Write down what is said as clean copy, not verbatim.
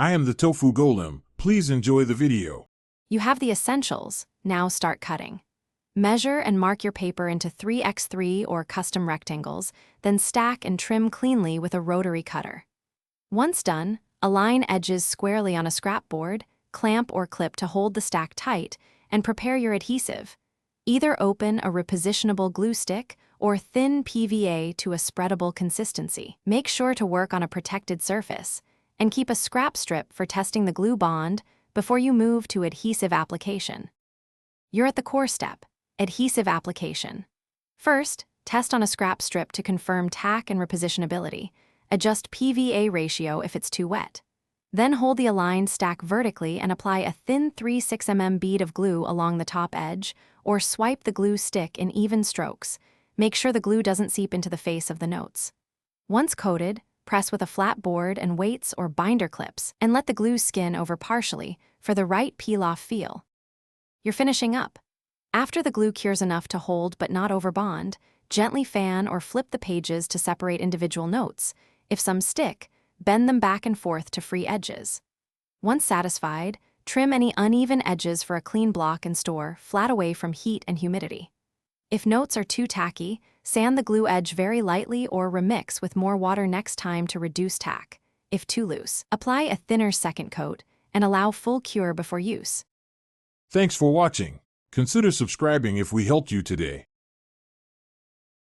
I am the tofu golem. Please enjoy the video. You have the essentials, now start cutting. Measure and mark your paper into 3x3 or custom rectangles, then stack and trim cleanly with a rotary cutter. Once done, align edges squarely on a scrap board, clamp or clip to hold the stack tight, and prepare your adhesive. Either open a repositionable glue stick or thin PVA to a spreadable consistency. Make sure to work on a protected surface, and keep a scrap strip for testing the glue bond before you move to adhesive application. You're at the core step, adhesive application. First, test on a scrap strip to confirm tack and repositionability. Adjust PVA ratio if it's too wet. Then hold the aligned stack vertically and apply a thin 3/6 mm bead of glue along the top edge, or swipe the glue stick in even strokes. Make sure the glue doesn't seep into the face of the notes. Once coated, press with a flat board and weights or binder clips, and let the glue skin over partially for the right peel-off feel. You're finishing up. After the glue cures enough to hold but not overbond, gently fan or flip the pages to separate individual notes. If some stick, bend them back and forth to free edges. Once satisfied, trim any uneven edges for a clean block and store flat away from heat and humidity. If notes are too tacky, sand the glue edge very lightly or remix with more water next time to reduce tack. If too loose, apply a thinner second coat and allow full cure before use. Thanks for watching. Consider subscribing if we helped you today.